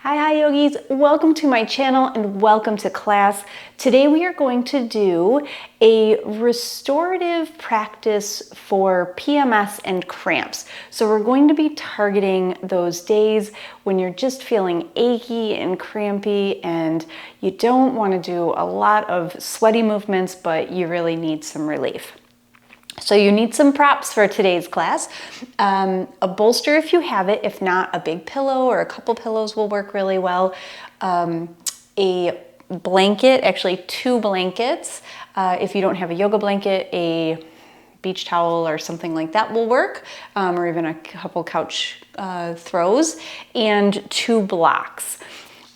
Hi yogis, welcome to my channel and welcome to class. Today we are going to do a restorative practice for PMS and cramps. So we're going to be targeting those days when you're just feeling achy and crampy and you don't want to do a lot of sweaty movements, but you really need some relief. So you need some props for today's class. A bolster if you have it, if not a big pillow or a couple pillows will work really well. A blanket, actually 2 blankets. If you don't have a yoga blanket, a beach towel or something like that will work, or even a couple couch throws, and 2 blocks.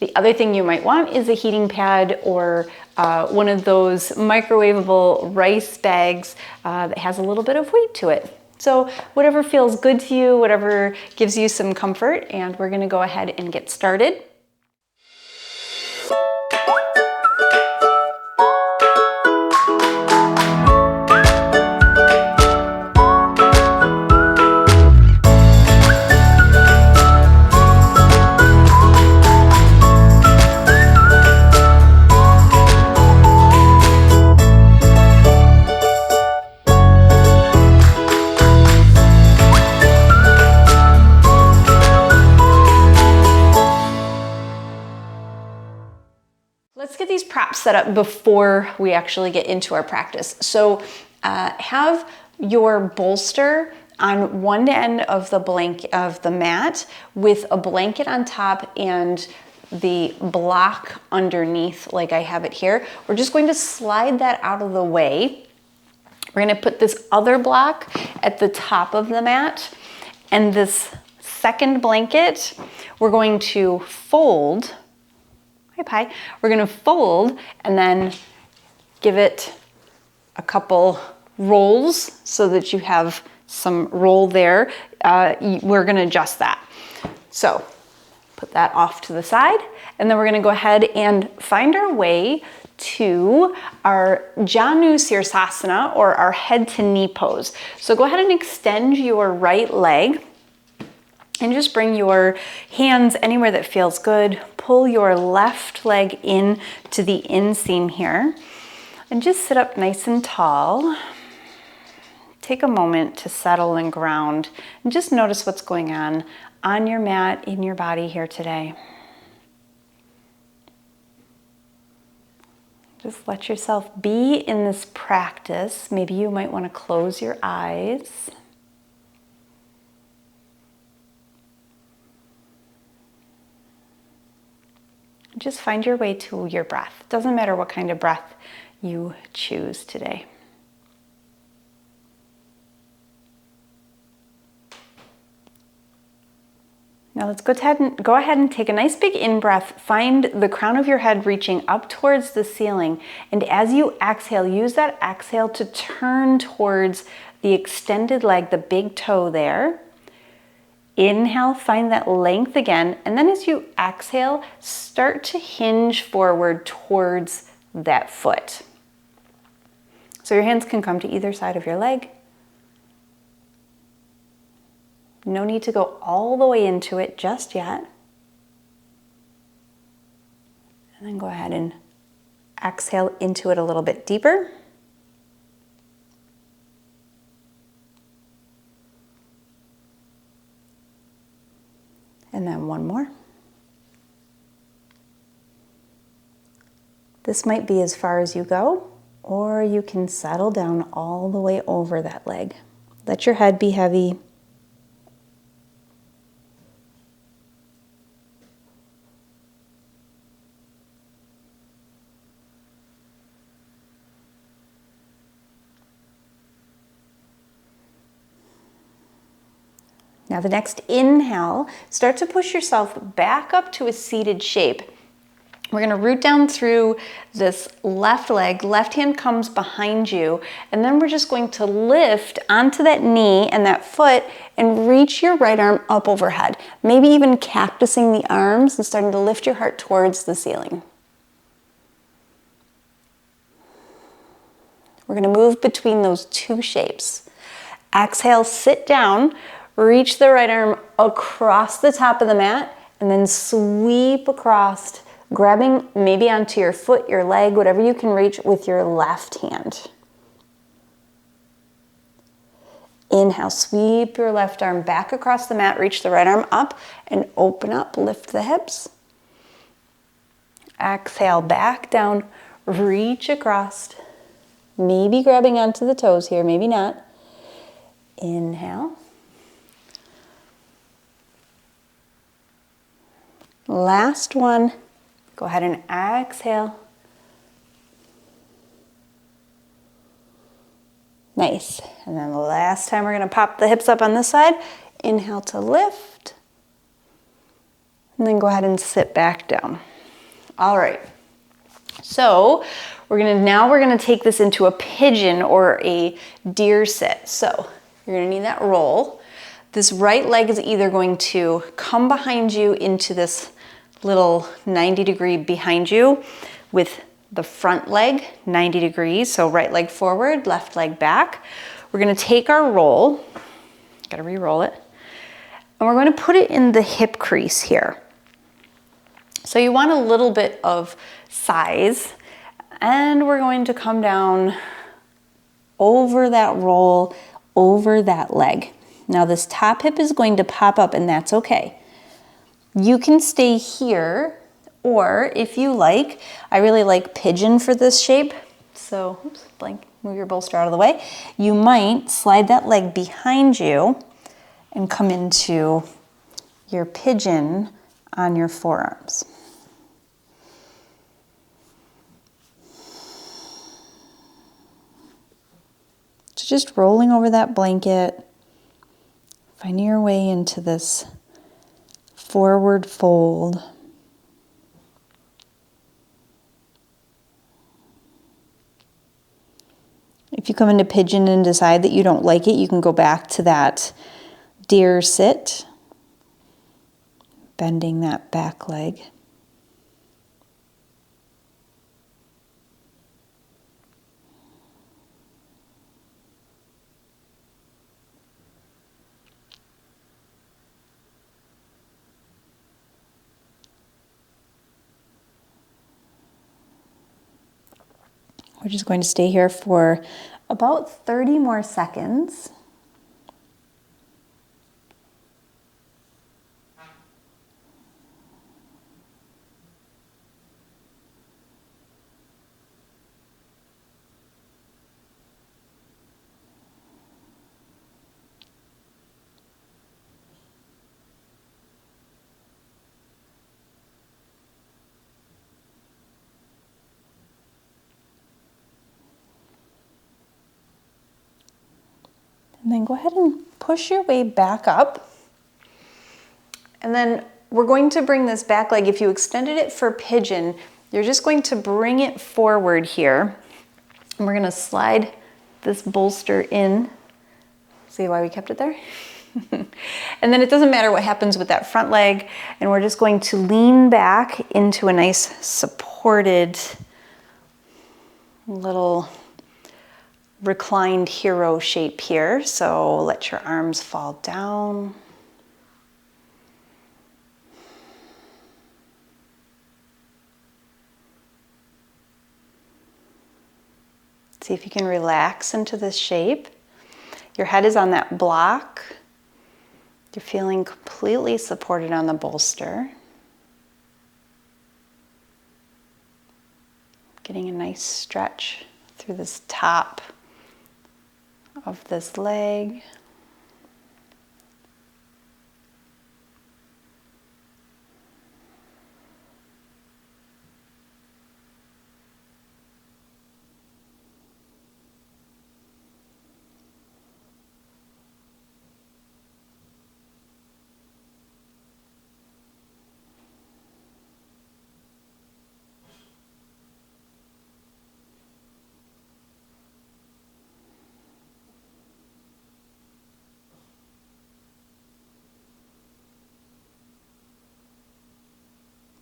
The other thing you might want is a heating pad or one of those microwavable rice bags that has a little bit of weight to it. So whatever feels good to you, whatever gives you some comfort, and we're gonna go ahead and get started. Let's get these props set up before we actually get into our practice. So have your bolster on one end of the mat with a blanket on top and the block underneath, like I have it here. We're just going to slide that out of the way. We're going to put this other block at the top of the mat, and this second blanket we're going to fold. We're gonna fold and then give it a couple rolls so that you have some roll there. We're gonna adjust that. So put that off to the side, and then we're gonna go ahead and find our way to our Janu Sirsasana, or our head to knee pose. So go ahead and extend your right leg and just bring your hands anywhere that feels good. Pull your left leg in to the inseam here and just sit up nice and tall. Take a moment to settle and ground and just notice what's going on your mat, in your body here today. Just let yourself be in this practice. Maybe you might want to close your eyes. Just find your way to your breath. Doesn't matter what kind of breath you choose today. Now let's go ahead and take a nice big in-breath. Find the crown of your head reaching up towards the ceiling. And as you exhale, use that exhale to turn towards the extended leg, the big toe there. Inhale, find that length again, and then as you exhale, start to hinge forward towards that foot. So your hands can come to either side of your leg. No need to go all the way into it just yet. And then go ahead and exhale into it a little bit deeper. And then one more. This might be as far as you go, or you can settle down all the way over that leg. Let your head be heavy. Now the next inhale, start to push yourself back up to a seated shape. We're gonna root down through this left leg, left hand comes behind you, and then we're just going to lift onto that knee and that foot and reach your right arm up overhead. Maybe even cactusing the arms and starting to lift your heart towards the ceiling. We're gonna move between those 2 shapes. Exhale, sit down. Reach the right arm across the top of the mat And then sweep across, grabbing maybe onto your foot, your leg, whatever you can reach with your left hand. Inhale, sweep your left arm back across the mat, reach the right arm up and open up, lift the hips. Exhale, back down, reach across, maybe grabbing onto the toes here, maybe not. Inhale. Last one. Go ahead and exhale. Nice. And then the last time we're going to pop the hips up on this side. Inhale to lift. And then go ahead and sit back down. All right. So we're going to take this into a pigeon or a deer sit. So you're going to need that roll. This right leg is either going to come behind you into this little 90 degree behind you with the front leg 90 degrees. So right leg forward, left leg back. We're going to take our roll, got to re-roll it, and we're going to put it in the hip crease here. So you want a little bit of size, and we're going to come down over that roll, over that leg. Now this top hip is going to pop up, and that's okay. You can stay here, or if you like, I really like pigeon for this shape. So, oops, blank, move your bolster out of the way. You might slide that leg behind you and come into your pigeon on your forearms. So just rolling over that blanket, finding your way into this forward fold. If you come into pigeon and decide that you don't like it, you can go back to that deer sit, bending that back leg. We're just going to stay here for about 30 more seconds. And then go ahead and push your way back up. And then we're going to bring this back leg. If you extended it for pigeon, you're just going to bring it forward here. And we're going to slide this bolster in. See why we kept it there? And then it doesn't matter what happens with that front leg. And we're just going to lean back into a nice supported little reclined hero shape here. So let your arms fall down. See if you can relax into this shape. Your head is on that block. You're feeling completely supported on the bolster. Getting a nice stretch through this top of this leg.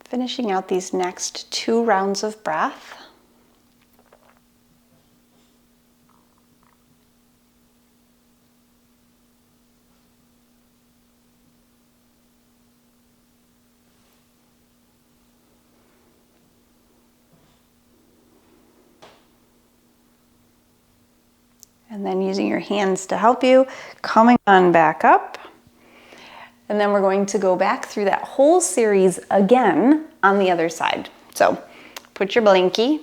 Finishing out these next 2 rounds of breath. And then using your hands to help you, coming on back up. And then we're going to go back through that whole series again on the other side. So put your blankie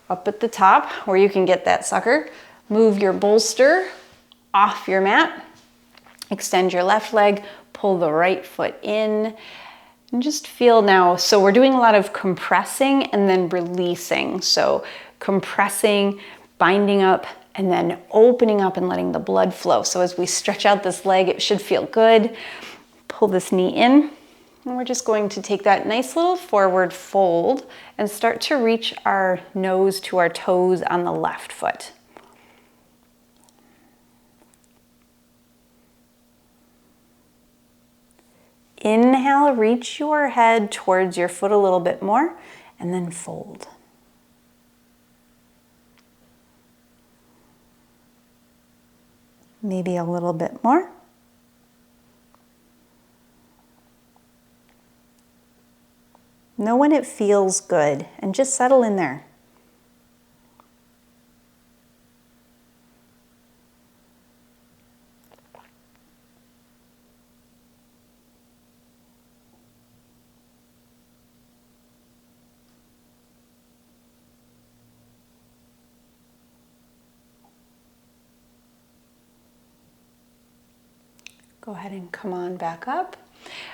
up at the top where you can get that sucker. Move your bolster off your mat. Extend your left leg, pull the right foot in, and just feel now. So we're doing a lot of compressing and then releasing. So compressing, binding up, and then opening up and letting the blood flow. So as we stretch out this leg, it should feel good. Pull this knee in, and we're just going to take that nice little forward fold and start to reach our nose to our toes on the left foot. Inhale, reach your head towards your foot a little bit more, and then fold. Maybe a little bit more. Know when it feels good and just settle in there. Go ahead and come on back up.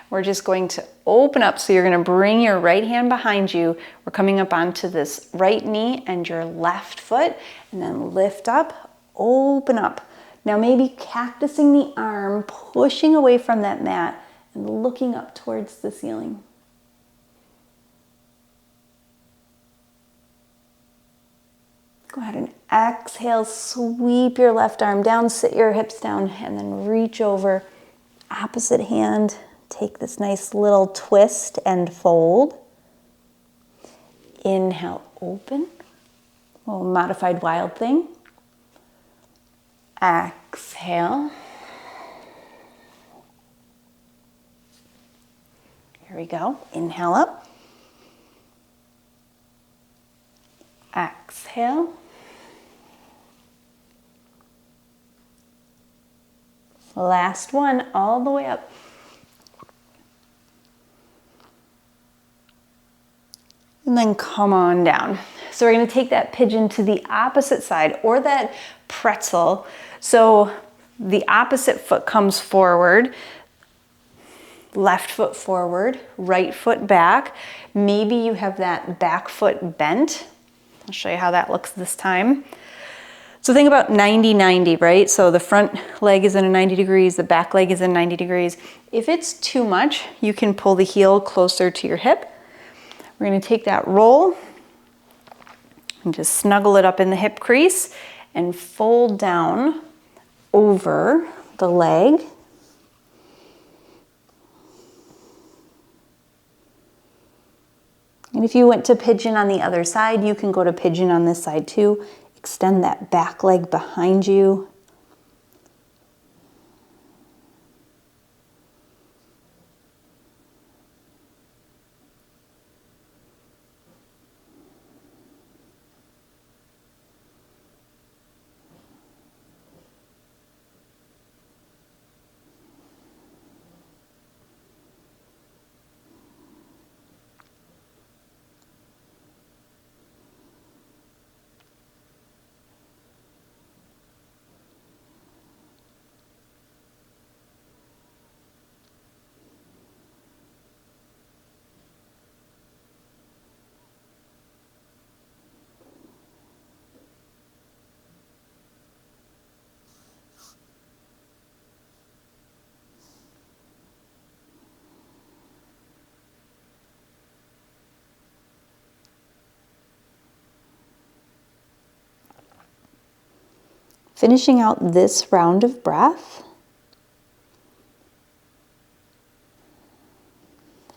We're just going to open up. So you're going to bring your right hand behind you. We're coming up onto this right knee and your left foot, and then lift up, open up. Now maybe cactusing the arm, pushing away from that mat and looking up towards the ceiling. Go ahead and exhale, sweep your left arm down, sit your hips down, and then reach over. Opposite hand, take this nice little twist and fold. Inhale, open. A little modified wild thing. Exhale. Here we go. Inhale up. Exhale. Last one, all the way up. And then come on down. So we're going to take that pigeon to the opposite side, or that pretzel. So the opposite foot comes forward, left foot forward, right foot back. Maybe you have that back foot bent. I'll show you how that looks this time. So think about 90-90, right? So the front leg is in a 90 degrees, the back leg is in 90 degrees. If it's too much, you can pull the heel closer to your hip. We're going to take that roll and just snuggle it up in the hip crease and fold down over the leg. And if you went to pigeon on the other side, you can go to pigeon on this side too. Extend that back leg behind you. Finishing out this round of breath.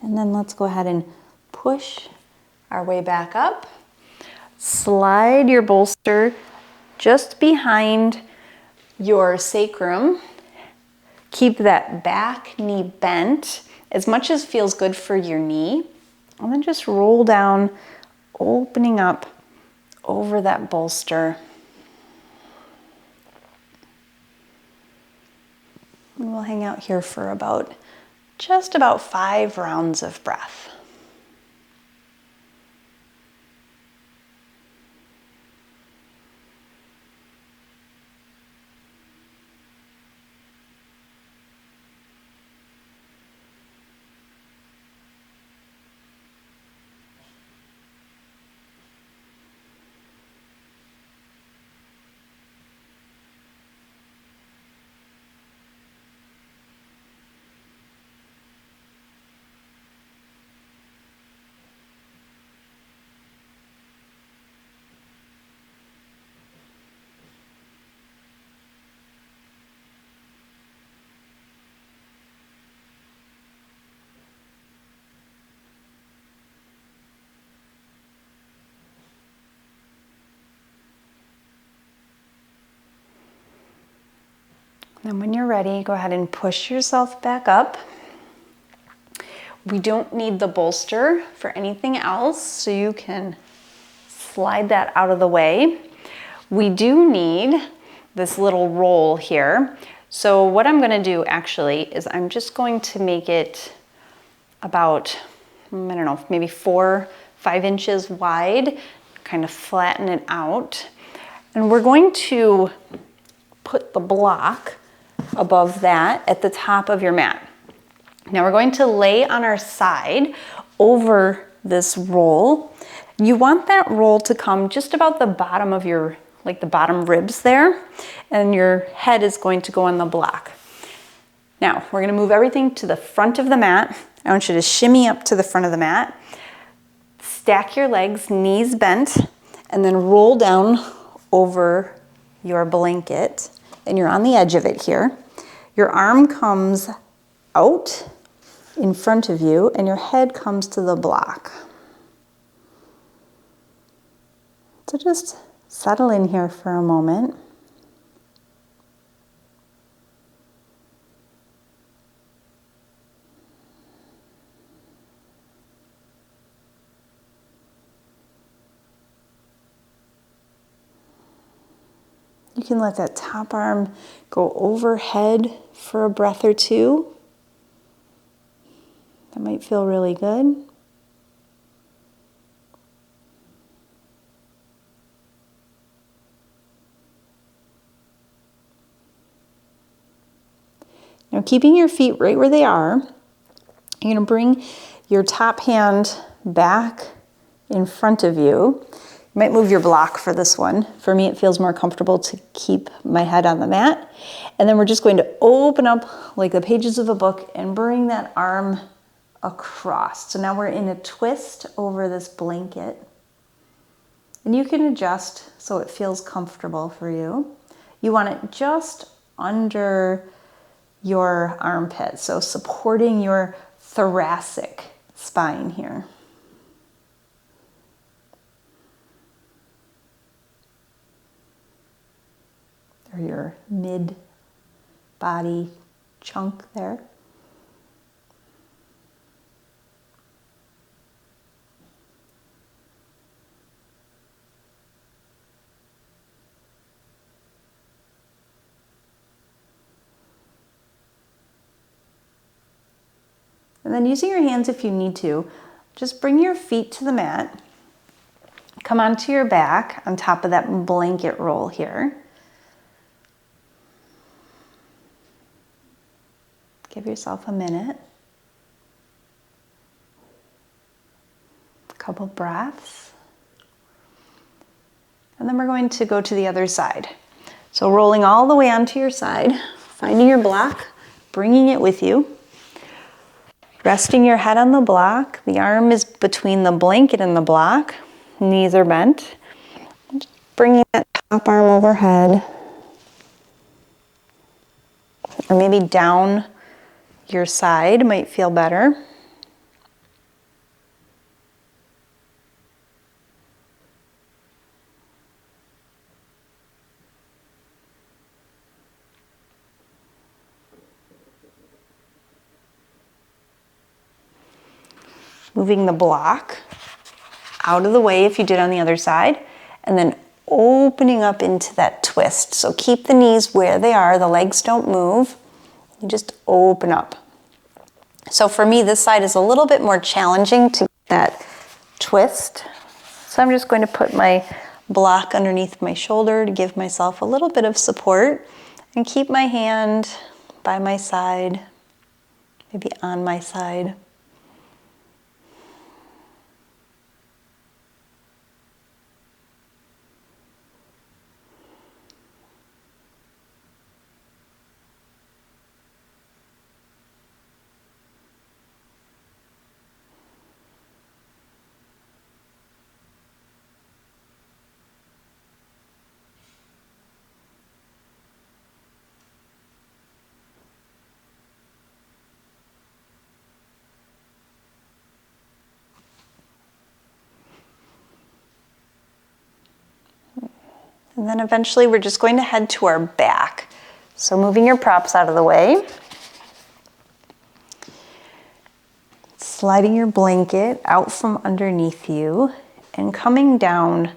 And then let's go ahead and push our way back up. Slide your bolster just behind your sacrum. Keep that back knee bent as much as feels good for your knee. And then just roll down, opening up over that bolster. And we'll hang out here for just about 5 rounds of breath. And when you're ready, go ahead and push yourself back up. We don't need the bolster for anything else, so you can slide that out of the way. We do need this little roll here. So what I'm gonna do actually is I'm just going to make it about, I don't know, maybe 4-5 inches wide, kind of flatten it out. And we're going to put the block above that at the top of your mat. Now we're going to lay on our side over this roll. You want that roll to come just about the bottom of your, like the bottom ribs there, and your head is going to go on the block. Now we're going to move everything to the front of the mat. I want you to shimmy up to the front of the mat, stack your legs, knees bent, and then roll down over your blanket. And you're on the edge of it here. Your arm comes out in front of you and your head comes to the block. So just settle in here for a moment. You can let that top arm go overhead for a breath or two. That might feel really good. Now, keeping your feet right where they are, you're going to bring your top hand back in front of you. You might move your block for this one. For me, it feels more comfortable to keep my head on the mat. And then we're just going to open up like the pages of a book and bring that arm across. So now we're in a twist over this blanket. And you can adjust so it feels comfortable for you. You want it just under your armpit, so supporting your thoracic spine here. Or your mid-body chunk there. And then using your hands if you need to, just bring your feet to the mat. Come onto your back on top of that blanket roll here. Give yourself a minute. A couple breaths. And then we're going to go to the other side. So rolling all the way onto your side, finding your block, bringing it with you. Resting your head on the block. The arm is between the blanket and the block. Knees are bent. Just bringing that top arm overhead. Or maybe down your side might feel better. Moving the block out of the way if you did on the other side, and then opening up into that twist. So keep the knees where they are, the legs don't move. You just open up. So for me, this side is a little bit more challenging to get that twist. So I'm just going to put my block underneath my shoulder to give myself a little bit of support and keep my hand by my side, maybe on my side. And then eventually we're just going to head to our back. So moving your props out of the way. Sliding your blanket out from underneath you and coming down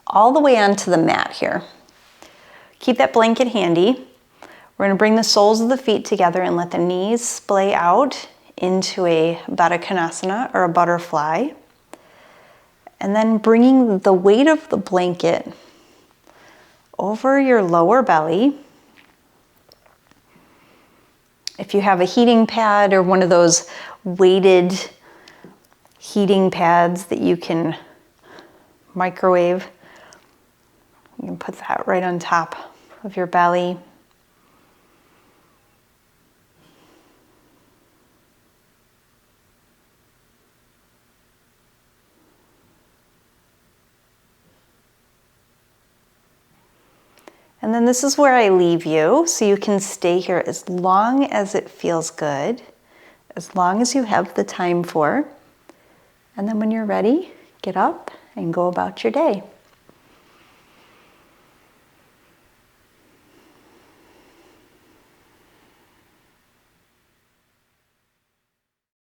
all the way onto the mat here. Keep that blanket handy. We're going to bring the soles of the feet together and let the knees splay out into a Baddha Konasana or a butterfly. And then bringing the weight of the blanket over your lower belly. If you have a heating pad or one of those weighted heating pads that you can microwave, you can put that right on top of your belly. And then this is where I leave you, so you can stay here as long as it feels good, as long as you have the time for. And then when you're ready, get up and go about your day.